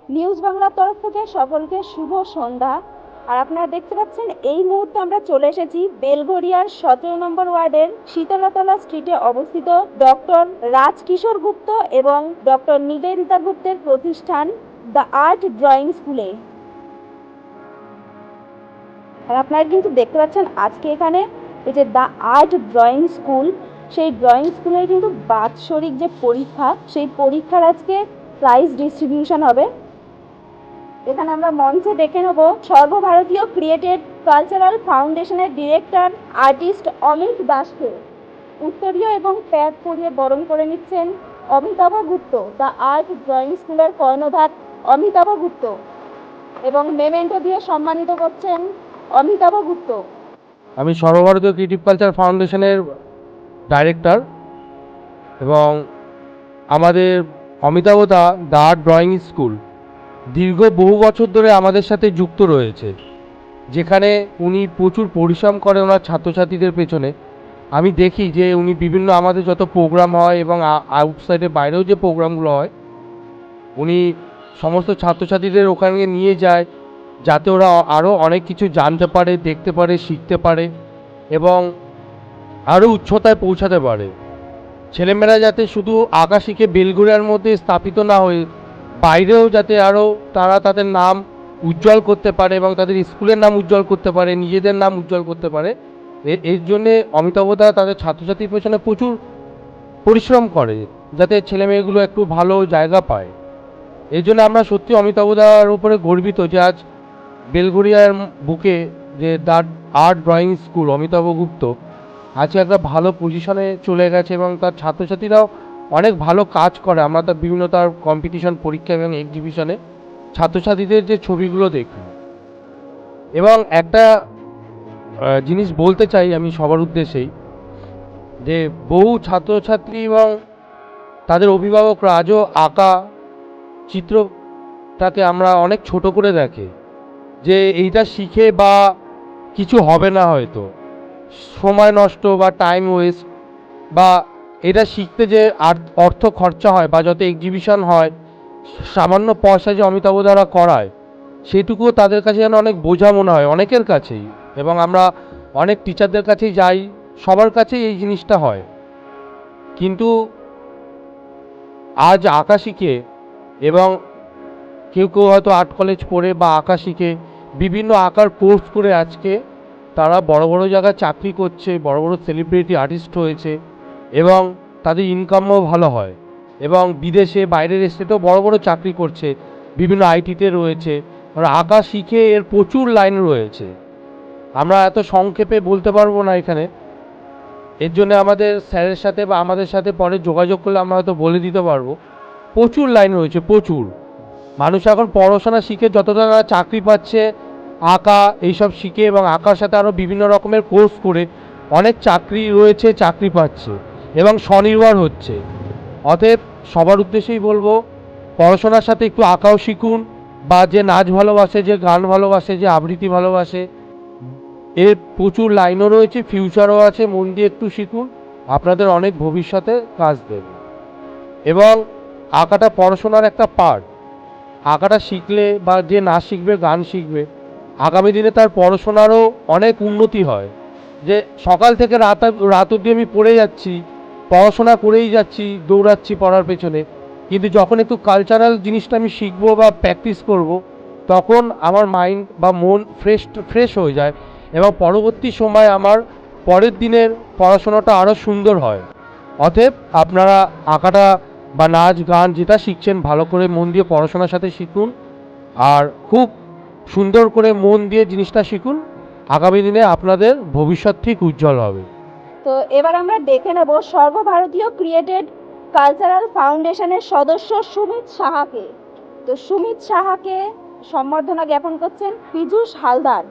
News বাংলার তরফ থেকে সকলকে শুভ সন্ধ্যা। আর আপনারা দেখতে পাচ্ছেন এই মুহূর্তে আমরা চলে এসেছি বেলঘরিয়ার 17 নম্বর ওয়ার্ডের শীতলতলা স্ট্রিটে অবস্থিত ডক্টর রাজকিশোর গুপ্ত এবং ডক্টর নিবেদিতা গুপ্তের প্রতিষ্ঠান দ্য আর্ট ড্রয়িং স্কুলে। আর আপনারা কিন্তু দেখতে পাচ্ছেন আজকে এখানে এই যে দ্য আর্ট ড্রয়িং স্কুল, সেই ড্রয়িং স্কুলের কিন্তু বাৎসরিক যে পরীক্ষা, সেই পরীক্ষার আজকে প্রাইজ ডিস্ট্রিবিউশন হবে। এখানে আমরা মঞ্চে দেখে নেব সর্বভারতীয় ক্রিয়েটেড কালচারাল ফাউন্ডেশনের ডিরেক্টর আর্টিস্ট অমিত দাসকে। উত্তরীয় এবং প্যাড পরিয়ে বরণ করে নিচ্ছেন অমিতাভ গুপ্ত, দ্য আর্ট ড্রয়িং স্কুলের কর্ণধার অমিতাভ গুপ্ত, এবং মেমেন্টো দিয়ে সম্মানিত করছেন অমিতাভ গুপ্ত। আমি সর্বভারতীয় ক্রিয়েটিভ কালচার ফাউন্ডেশনের ডাইরেক্টর এবং আমাদের অমিতাভদা দ্য আর্ট ড্রয়িং স্কুল দীর্ঘ বহু বছর ধরে আমাদের সাথে যুক্ত রয়েছে, যেখানে উনি প্রচুর পরিশ্রম করে ওনার ছাত্রছাত্রীদের পেছনে। আমি দেখি যে উনি বিভিন্ন আমাদের যত প্রোগ্রাম হয় এবং আউটসাইডের বাইরেও যে প্রোগ্রামগুলো হয়, উনি সমস্ত ছাত্রছাত্রীদের ওখানে নিয়ে যায় যাতে ওরা আরও অনেক কিছু জানতে পারে, দেখতে পারে, শিখতে পারে এবং আরও উচ্চতায় পৌঁছাতে পারে। ছেলেমেয়েরা যাতে শুধু আঁকা শিখে বেলঘরিয়ার মধ্যে স্থাপিত না হয়ে বাইরেও যাতে আরও তারা তাদের নাম উজ্জ্বল করতে পারে এবং তাদের স্কুলের নাম উজ্জ্বল করতে পারে, নিজেদের নাম উজ্জ্বল করতে পারে। এর জন্যে অমিতাভদা তাদের ছাত্রছাত্রীর পেছনে প্রচুর পরিশ্রম করে যাতে ছেলেমেয়েগুলো একটু ভালো জায়গা পায়। এই জন্য আমরা সত্যি অমিতাভদার উপরে গর্বিত যে আজ বেলঘরিয়ার বুকে যে the art drawing school Amitabh Gupta আজকে একটা ভালো পজিশনে চলে গেছে এবং তার ছাত্রছাত্রীরাও অনেক ভালো কাজ করে। আমরা তার বিভিন্ন তার কম্পিটিশন, পরীক্ষা এবং এক্সিবিশনে ছাত্রছাত্রীদের যে ছবিগুলো দেখি। এবং একটা জিনিস বলতে চাই আমি সবার উদ্দেশ্যেই, যে বহু ছাত্রছাত্রী এবং তাদের অভিভাবকরা আজও আঁকা চিত্রটাকে আমরা অনেক ছোট করে দেখে, যে এইটা শিখে বা কিছু হবে না, হয়তো সময় নষ্ট বা টাইম ওয়েস্ট, বা এটা শিখতে যে অর্থ খরচা হয় বা যত এক্সিবিশন হয়, সামান্য পয়সা যে অমিতাভ দ্বারা করায় সেটুকুও তাদের কাছে যেন অনেক বোঝা মনে হয় অনেকের কাছেই। এবং আমরা অনেক টিচারদের কাছেই যাই, সবার কাছেই এই জিনিসটা হয়। কিন্তু আজ আঁকা শিখে এবং কেউ কেউ হয়তো আর্ট কলেজ পড়ে বা আঁকা শিখে বিভিন্ন আঁকার কোর্স করে আজকে তারা বড় বড় জায়গায় চাকরি করছে, বড় বড় সেলিব্রিটি আর্টিস্ট হয়েছে এবং তাদের ইনকামও ভালো হয় এবং বিদেশে বাইরের স্টেটেও বড় বড় চাকরি করছে, বিভিন্ন আইটিতে রয়েছে। আর আঁকা শিখে এর প্রচুর লাইন রয়েছে, আমরা এত সংক্ষেপে বলতে পারবো না এখানে। এর জন্য আমাদের স্যারের সাথে বা আমাদের সাথে পরে যোগাযোগ করলে আমরা হয়তো বলে দিতে পারবো। প্রচুর লাইন রয়েছে, প্রচুর। মানুষ এখন পড়াশোনা শিখে যতটা না চাকরি পাচ্ছে, আঁকা এইসব শিখে এবং আঁকার সাথে আরও বিভিন্ন রকমের কোর্স করে অনেক চাকরি রয়েছে, চাকরি পাচ্ছে এবং স্বনির্ভর হচ্ছে। অতএব সবার উদ্দেশ্যেই বলবো, পড়াশোনার সাথে একটু আঁকাও শিখুন, বা যে নাচ ভালোবাসে, যে গান ভালোবাসে, যে আবৃত্তি ভালোবাসে, এর প্রচুর লাইনও রয়েছে, ফিউচারও আছে। মন দিয়ে একটু শিখুন, আপনাদের অনেক ভবিষ্যতে কাজ দেবে। এবং আঁকাটা পড়াশোনার একটা পার্ট। আঁকাটা শিখলে বা যে নাচ শিখবে, গান শিখবে, আগামী দিনে তার পড়াশোনারও অনেক উন্নতি হয়। যে সকাল থেকে রাত অবধি আমি পড়ে যাচ্ছি, পড়াশোনা করেই যাচ্ছি, দৌড়াচ্ছি পড়ার পেছনে, কিন্তু যখন একটু কালচারাল জিনিসটা আমি শিখবো বা প্র্যাকটিস করব, তখন আমার মাইন্ড বা মন ফ্রেশ হয়ে যায় এবং পরবর্তী সময় আমার পরের দিনের পড়াশোনাটা আরও সুন্দর হয়। অতএব আপনারা আঁকাটা বা নাচ গান যেটা শিখছেন ভালো করে মন দিয়ে পড়াশোনার সাথে শিখুন, আর খুব সুন্দর করে মন দিয়ে জিনিসটা শিখুন। আগামী দিনে আপনাদের ভবিষ্যৎ ঠিক উজ্জ্বল হবে। তো এবার আমরা দেখে নেব সর্বভারতীয় ক্রিয়েটেড কালচারাল ফাউন্ডেশনের সদস্য সুমিত সাহাকে। তো সুমিত সাহাকে সম্বর্ধনা জ্ঞাপন করছেন পীযূষ হালদার।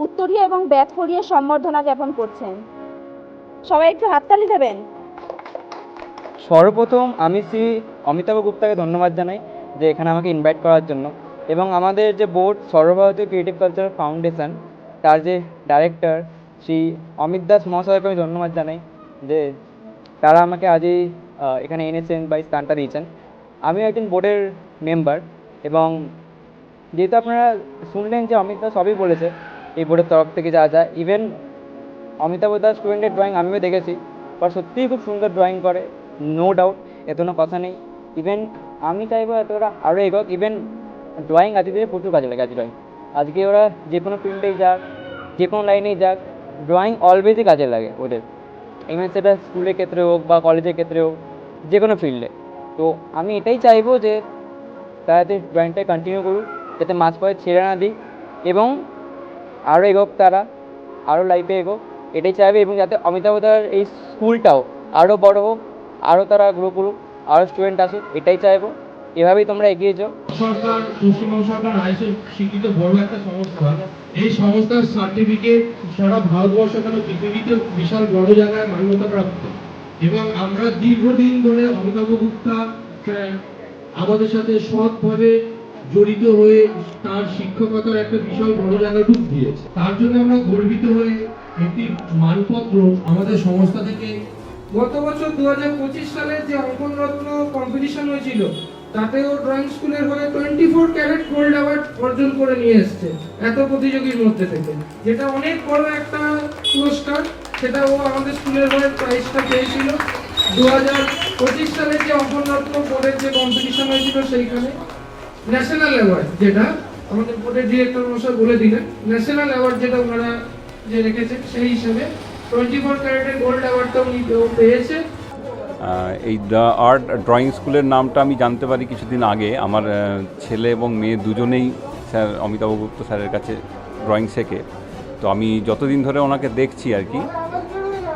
উত্তরীয় এবং ব্যাচ পরিয়ে সম্বর্ধনা জ্ঞাপন করছেন। সবাই একটু হাততালি দেবেন। সর্বপ্রথম আমি শ্রী অমিতাভ গুপ্তাকে ধন্যবাদ জানাই যে এখানে আমাকে ইনভাইট করার জন্য, এবং আমাদের যে বোর্ড সর্বভারতীয় ক্রিয়েটিভ কালচার ফাউন্ডেশন, তার যে ডাইরেক্টর শ্রী অমিত দাস মহাশয়কে আমি ধন্যবাদ জানাই যে তারা আমাকে আজ এখানে এনেছেন বা এই স্থানটা দিয়েছেন। আমিও একজন বোর্ডের মেম্বার, এবং যেহেতু আপনারা শুনলেন যে অমিত দা সবই বলেছে এই বোর্ডের তরফ থেকে যা যা, ইভেন অমিতাভ দাস স্টুডেন্টের ড্রয়িং আমিও দেখেছি, আর সত্যিই খুব সুন্দর ড্রয়িং করে, নো ডাউট, এত কোনো কথা নেই। ইভেন আমি চাইবো এতটা আরও এগোক। ইভেন ড্রয়িং আজকে প্রচুর কাজে লাগে, আজ ড্রয়িং আজকে ওরা যে কোনো ফিল্ডেই যাক, যে কোনো লাইনেই যাক, ড্রয়িং অলওয়েজই কাজে লাগে ওদের, ইভেন সেটা স্কুলের ক্ষেত্রে হোক বা কলেজের ক্ষেত্রে হোক, যে কোনো ফিল্ডে। তো আমি এটাই চাইবো যে তারা যাতে ড্রয়িংটা কন্টিনিউ করুক, যাতে মাঝ পথে ছেড়ে না দিই, এবং আরও এগোক, তারা আরও লাইফে এগোক, এটাই চাইবে। এবং যাতে অমিতাভ দার এই স্কুলটাও আরও বড় হোক, আরও তারা গ্রো করুক, আরও স্টুডেন্ট আসুক, এটাই চাইবো। এভাবেই তোমরা এগিয়ে যাও। সরকার, পশ্চিমবঙ্গ সরকার আইএসও স্বীকৃত বড় একটা সংস্থা। এই সংস্থার সার্টিফিকেট সারা ভারতবর্ষ কেন পৃথিবীতে বিশাল বড় জায়গায় মান্যতা প্রাপ্ত, এবং আমরা দীর্ঘদিন ধরে অমিতাভ গুপ্তা স্যার আমাদের সাথে সৎভাবে জড়িত হয়ে তার শিক্ষকতার একটা বিশাল বড় জায়গায় ডুব দিয়েছে। তার জন্য আমরা গর্বিত হয়ে একটি মানপত্র আমাদের সংস্থা থেকে গত বছর 2025 সালের যে অঙ্কন রত্ন কম্পিটিশন হয়েছিল, তাতেও ড্রয়িং স্কুলের হয়ে 24 ক্যারেট গোল্ড অ্যাওয়ার্ড অর্জন করে নিয়ে এসেছে এত প্রতিযোগীর মধ্যে থেকে, যেটা অনেক বড় একটা পুরস্কার। সেটা ও আমাদের স্কুলের হয়ে প্রাইজটা পেয়েছিল। 2025 সালের যে অঙ্কন রত্ন বোর্ডের যে কম্পিটিশন হয়েছিল, সেইখানে ন্যাশনাল অ্যাওয়ার্ড, যেটা আমাদের বোর্ডের ডিরেক্টর মশাই বলে দিলেন, ন্যাশনাল অ্যাওয়ার্ড যেটা ওনারা যে রেখেছেন, সেই হিসেবে 24 ক্যারেটের গোল্ড অ্যাওয়ার্ডটা উনি পেয়েছে। এই দ্য আর্ট ড্রয়িং স্কুলের নামটা আমি জানতে পারি কিছুদিন আগে। আমার ছেলে এবং মেয়ে দুজনেই স্যার অমিতাভ গুপ্ত স্যারের কাছে ড্রয়িং শেখে। তো আমি যতদিন ধরে ওনাকে দেখছি আর কি,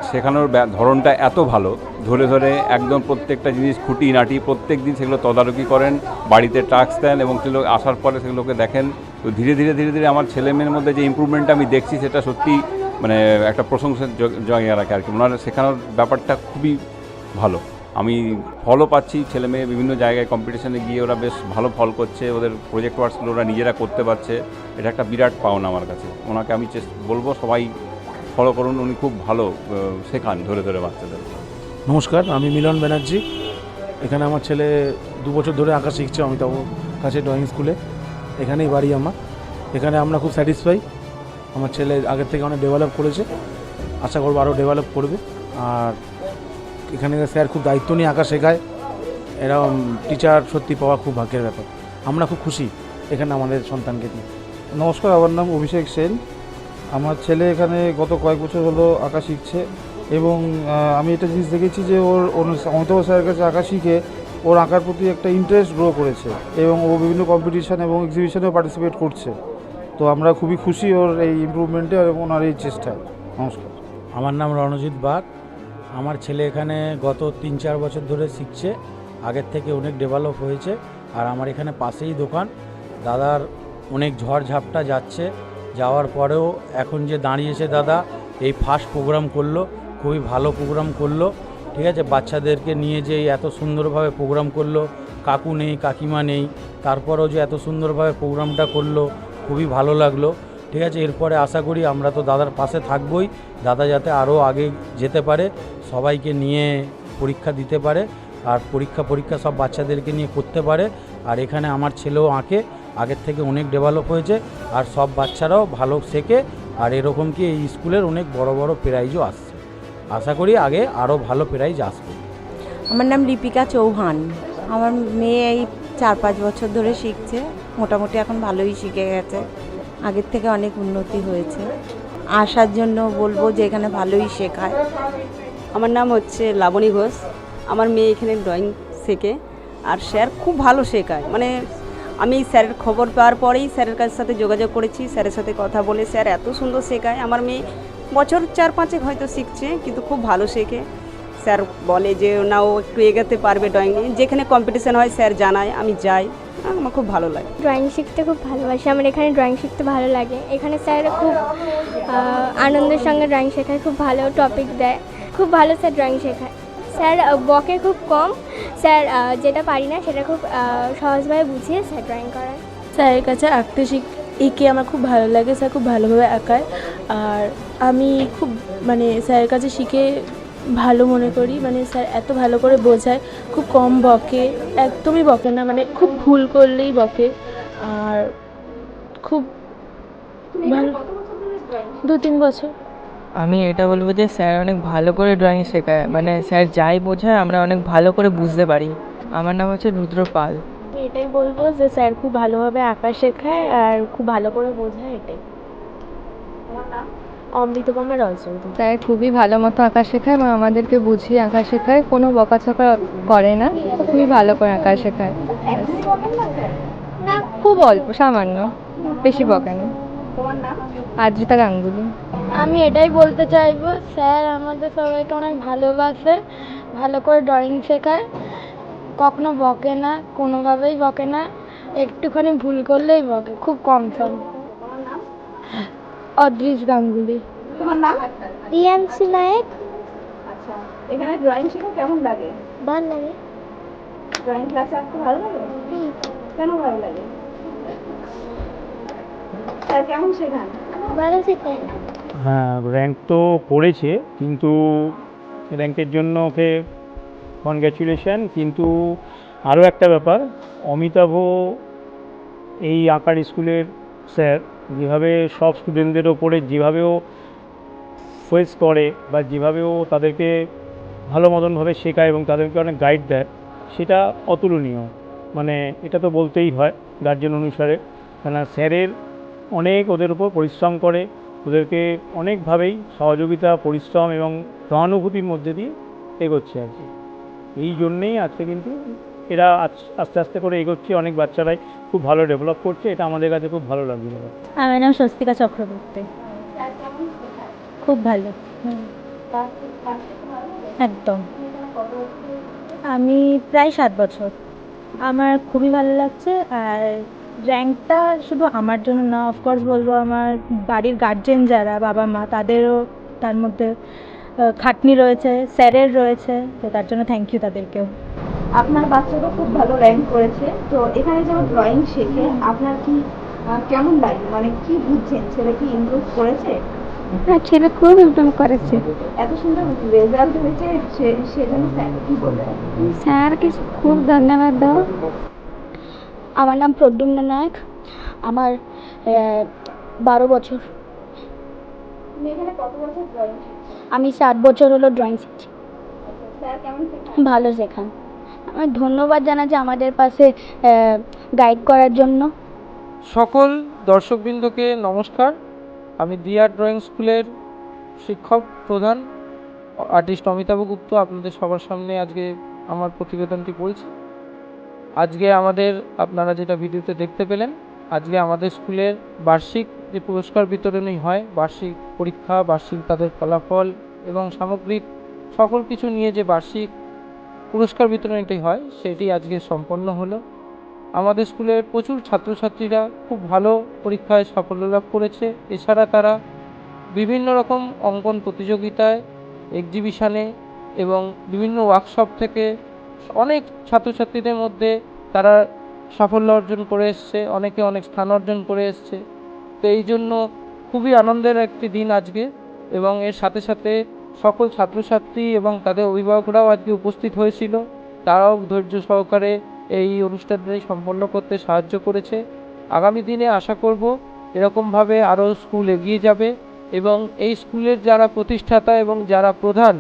শেখানোর ধরনটা এত ভালো, ধরে ধরে একদম প্রত্যেকটা জিনিস খুঁটিনাটি প্রত্যেক দিন সেগুলো তদারকি করেন, বাড়িতে টাস্ক দেন, এবং সেগুলো আসার পরে সেগুলোকে দেখেন। তো ধীরে ধীরে ধীরে ধীরে আমার ছেলে মেয়ের মধ্যে যে ইমপ্রুভমেন্টটা আমি দেখছি, সেটা সত্যি মানে একটা প্রশংসার জায়গা রাখে আর কি। ওনার শেখানোর ব্যাপারটা খুবই ভালো, আমি ফলও পাচ্ছি। ছেলে মেয়ে বিভিন্ন জায়গায় কম্পিটিশনে গিয়ে ওরা বেশ ভালো ফল করছে, ওদের প্রজেক্ট ওয়ার্কসগুলো ওরা নিজেরা করতে পারছে, এটা একটা বিরাট পাওনা আমার কাছে। ওনাকে আমি বলবো সবাই ফলো করুন, উনি খুব ভালো শেখান ধরে ধরে বাচ্চাদের। নমস্কার, আমি মিলন ব্যানার্জি। এখানে আমার ছেলে 2 বছর ধরে আঁকা শিখছে অমিতাভ কাছে ড্রয়িং স্কুলে, এখানেই বাড়ি আমার। এখানে আমরা খুব স্যাটিসফাই, আমার ছেলে আগের থেকে অনেক ডেভেলপ করেছে, আশা করবো আরও ডেভেলপ করবে। আর এখানে স্যার খুব দায়িত্ব নিয়ে আঁকা শেখায়, এরকম টিচার সত্যি পাওয়া খুব ভাগ্যের ব্যাপার। আমরা খুব খুশি এখানে আমাদের সন্তানকে নিয়ে। নমস্কার, আমার নাম অভিষেক সেন। আমার ছেলে এখানে গত কয়েক বছর হলো আঁকা শিখছে, এবং আমি একটা জিনিস দেখেছি যে ওর অমিতাভ স্যারের কাছে আঁকা শিখে ওর আঁকার প্রতি একটা ইন্টারেস্ট গ্রো করেছে, এবং ও বিভিন্ন কম্পিটিশান এবং এক্সিবিশনেও পার্টিসিপেট করছে। তো আমরা খুবই খুশি ওর এই ইমপ্রুভমেন্টে এবং ওনার এই চেষ্টায়। নমস্কার। আমার নাম রণজিৎ বাগ। আমার ছেলে এখানে গত 3-4 বছর ধরে শিখছে, আগের থেকে অনেক ডেভেলপ হয়েছে। আর আমার এখানে পাশেই দোকান, দাদার অনেক ঝড় ঝাপটা যাচ্ছে, যাওয়ার পরেও এখন যে দাঁড়িয়েছে দাদা, এই ফার্স্ট প্রোগ্রাম করলো, খুবই ভালো প্রোগ্রাম করলো, ঠিক আছে। বাচ্চাদেরকে নিয়ে যে এত সুন্দরভাবে প্রোগ্রাম করলো, কাকু নেই কাকিমা নেই, তারপরেও যে এত সুন্দরভাবে প্রোগ্রামটা করলো, খুবই ভালো লাগলো, ঠিক আছে। এরপরে আশা করি আমরা তো দাদার পাশে থাকবই, দাদা যাতে আরও আগে যেতে পারে, সবাইকে নিয়ে পরীক্ষা দিতে পারে, আর পরীক্ষা সব বাচ্চাদেরকে নিয়ে করতে পারে। আর এখানে আমার ছেলেও আঁকে, আগের থেকে অনেক ডেভেলপ হয়েছে, আর সব বাচ্চারাও ভালো শেখে। আর এরকম কি এই স্কুলের অনেক বড় বড় প্রাইজও আসছে, আশা করি আগে আরও ভালো প্রাইজ আসবে। আমার নাম লিপিকা চৌহান। আমার মেয়ে এই 4-5 বছর ধরে শিখছে, মোটামুটি এখন ভালোই শিখে গেছে, আগের থেকে অনেক উন্নতি হয়েছে। আসার জন্য বলবো যে এখানে ভালোই শেখায়। আমার নাম হচ্ছে লাবণী ঘোষ। আমার মেয়ে এখানে ড্রয়িং শেখে, আর স্যার খুব ভালো শেখায়। মানে আমি স্যারের খবর পাওয়ার পরেই স্যারের কাছে সাথে যোগাযোগ করেছি, স্যারের সাথে কথা বলে স্যার এত সুন্দর শেখায়। আমার মেয়ে বছর 4-5 হয়তো শিখছে, কিন্তু খুব ভালো শেখে। স্যার বলে যে না, ও একটু এগোতে পারবে ড্রয়িং নিয়ে, যেখানে কম্পিটিশান হয় স্যার জানায়, আমি যাই, আমার খুব ভালো লাগে। ড্রয়িং শিখতে খুব ভালোবাসি, আমার এখানে ড্রয়িং শিখতে ভালো লাগে। এখানে স্যার খুব আনন্দের সঙ্গে ড্রয়িং শেখায়, খুব ভালো টপিক দেয়, খুব ভালো স্যার ড্রয়িং শেখায়। স্যার বকে খুব কম, স্যার যেটা পারি না সেটা খুব সহজভাবে বুঝিয়ে স্যার ড্রয়িং করায়। স্যারের কাছে আঁকতে এঁকে আমার খুব ভালো লাগে, স্যার খুব ভালোভাবে আঁকায়। আর আমি খুব স্যারের কাছে শিখে ভালো মনে করি, মানে স্যার এত ভালো করে বোঝায়, খুব কম বকে, একদমই বকে না, মানে খুব ভুল করলেই বকে। আর খুব ভালো, 2-3 বছর। আমি এটা বলবো যে স্যার অনেক ভালো করে ড্রয়িং শেখায়, মানে স্যার যাই বোঝায় আমরা অনেক ভালো করে বুঝতে পারি। আমার নাম হচ্ছে রুদ্র পাল। আমি এটাই বলবো যে স্যার খুব ভালোভাবে আঁকা শেখায় আর খুব ভালো করে বোঝায়, এটাই। অমৃতপর্ণা রয়চৌধুরী। স্যার খুবই ভালো মতো আঁকা শেখায় এবং আমাদেরকে বুঝিয়ে আঁকা শেখায়, কোনো বকাঝকা করে না, খুবই ভালো করে আঁকা শেখায়। না, খুব অল্প, সামান্য, বেশি বকে না। আদ্রিতা গাঙ্গুলি। আমি এটাই বলতে চাইবো, স্যার আমাদের সবাইকে অনেক ভালোবাসে, ভালো করে ড্রয়িং শেখায়, কখনো বকে না, কোনোভাবেই বকে না, একটুখানি ভুল করলেই বকে, খুব কম সময়। অদৃশ গাঙ্গুলি। তোমার নাম? রিয়াংশী নায়ক। আচ্ছা, এখানে ড্রয়িং শেখা কেমন লাগে? ভালো লাগে। ড্রয়িং ক্লাসে আসতে ভালো লাগে? কেন ভালো লাগে? স্যার কেমন শেখান? ভালো শেখায়। হ্যাঁ, র্যাঙ্ক তো করেছে, কিন্তু র্যাঙ্কের জন্য ওকে কনগ্র্যাচুলেশন। কিন্তু আরও একটা ব্যাপার, অমিতাভ এই আঁকার স্কুলের স্যার যেভাবে সব স্টুডেন্টদের ওপরে যেভাবেও ফোকাস করে বা যেভাবেও তাদেরকে ভালো মতনভাবে শেখায় এবং তাদেরকে অনেক গাইড দেয়, সেটা অতুলনীয়। মানে এটা তো বলতেই হয় গার্জেন অনুসারে, কেননা স্যারের অনেক ওদের উপর পরিশ্রম করে, ওদেরকে অনেকভাবেই সহযোগিতা, পরিশ্রম এবং সহানুভূতির মধ্যে দিয়ে এগোচ্ছে আর কি। এই জন্যেই আজকে কিন্তু এরা আস্তে আস্তে করে এগোচ্ছে, অনেক বাচ্চারাই খুব ভালো ডেভেলপ করছে, এটা আমাদের কাছে খুব ভালো লাগছে। আমার নাম স্বস্তিকা চক্রবর্তী। খুব ভালো, একদম। আমি প্রায় 7 বছর। আমার খুবই ভালো লাগছে। আর র্যাঙ্কটা শুধু আমার জন্য না, অফকোর্স বলবো আমার বাড়ির গার্জেন যারা, বাবা মা, তাদেরও তার মধ্যে খাটনি রয়েছে, স্যারের রয়েছে, তো তার জন্য থ্যাংক ইউ তাদেরকেও। আপনার বাচ্চাটা খুব ভালো র্যাঙ্ক করেছে, তো এখানে যেমন ড্রয়িং শেখে, আপনার কি কেমন লাগে? মানে কি বুঝছেন, ছেলে কি ইমপ্রুভ করেছে? হ্যাঁ, ছেলে খুব ইমপ্রুভ করেছে। এত সুন্দর রেজাল্ট হয়েছে, সেজন্য স্যার কি বলবেন? স্যারকে খুব ধন্যবাদ দাও। আমার নাম প্রদ্যুম্ন নায়ক, আমার 12 বছর। তুমি এখানে কত বছর ড্রয়িং শিখছো? আমি 7 বছর হলো ড্রয়িং শিখছি। স্যার কেমন শেখান? ভালো শেখান। আমি ধন্যবাদ জানাচ্ছি আমাদের পাশে গাইড করার জন্য। সকল দর্শকবৃন্দকে নমস্কার। আমি দি আর্ট ড্রয়িং স্কুলের শিক্ষক প্রধান আর্টিস্ট অমিতাভ গুপ্ত আপনাদের সবার সামনে আজকে আমার প্রতিবেদনটি বলছি। আজকে আমাদের, আপনারা যেটা ভিডিওতে দেখতে পেলেন, আজকে আমাদের স্কুলের বার্ষিক যে পুরস্কার বিতরণী হয়, বার্ষিক পরীক্ষা, বার্ষিক তাদের ফলাফল এবং সামগ্রিক সকল কিছু নিয়ে যে বার্ষিক পুরস্কার বিতরণীটি হয়, সেটি আজকে সম্পন্ন হলো। আমাদের স্কুলের প্রচুর ছাত্রছাত্রীরা খুব ভালো পরীক্ষায় সাফল্য লাভ করেছে। এছাড়া তারা বিভিন্ন রকম অঙ্কন প্রতিযোগিতায়, এক্সিবিশানে এবং বিভিন্ন ওয়ার্কশপ থেকে অনেক ছাত্রছাত্রীদের মধ্যে তারা সাফল্য অর্জন করে এসছে, অনেকে অনেক স্থান অর্জন করে এসছে। তো এই জন্য খুবই আনন্দের একটি দিন আজকে, এবং এর সাথে সাথে সকল ছাত্রছাত্রী এবং তাদের অভিভাবকরাও আজকে উপস্থিত হয়েছিল। তারাও ধৈর্য সহকারে এই অনুষ্ঠানটি সম্পন্ন করতে সাহায্য করেছে। আগামী দিনে আশা করব এরকমভাবে আরও স্কুল এগিয়ে যাবে, এবং এই স্কুলের যারা প্রতিষ্ঠাতা এবং যারা প্রধান,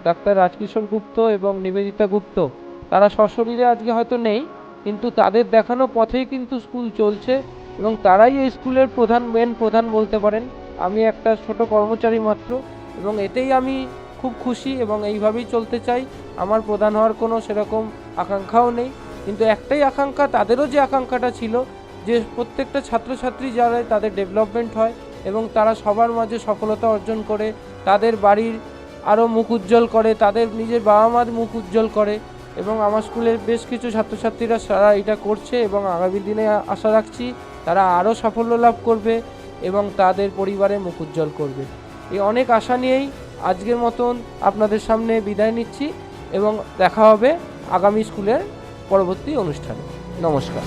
ডাক্তার রাজকিশোর গুপ্ত এবং নিবেদিতা গুপ্ত, তারা সশরীরে আজকে হয়তো নেই, কিন্তু তাদের দেখানো পথেই কিন্তু স্কুল চলছে, এবং তারাই এই স্কুলের মেন প্রধান বলতে পারেন। আমি একটা ছোট কর্মচারী মাত্র, এবং এতেই আমি খুব খুশি এবং এইভাবেই চলতে চাই। আমার প্রধান হওয়ার কোনো সেরকম আকাঙ্ক্ষাও নেই, কিন্তু একটাই আকাঙ্ক্ষা, তাদেরও যে আকাঙ্ক্ষাটা ছিল, যে প্রত্যেকটা ছাত্রছাত্রী যারা তাদের ডেভেলপমেন্ট হয় এবং তারা সবার মাঝে সফলতা অর্জন করে, তাদের বাড়ির আরও মুখ উজ্জ্বল করে, তাদের নিজের বাবা মার মুখ উজ্জ্বল করে। এবং আমার স্কুলের বেশ কিছু ছাত্রছাত্রীরা তারা এটা করছে, এবং আগামী দিনে আশা রাখছি তারা আরও সাফল্য লাভ করবে এবং তাদের পরিবারের মুখ উজ্জ্বল করবে। এই অনেক আশা নিয়েই আজকের মতন আপনাদের সামনে বিদায় নিচ্ছি, এবং দেখা হবে আগামী স্কুলের পরবর্তী অনুষ্ঠানে। নমস্কার।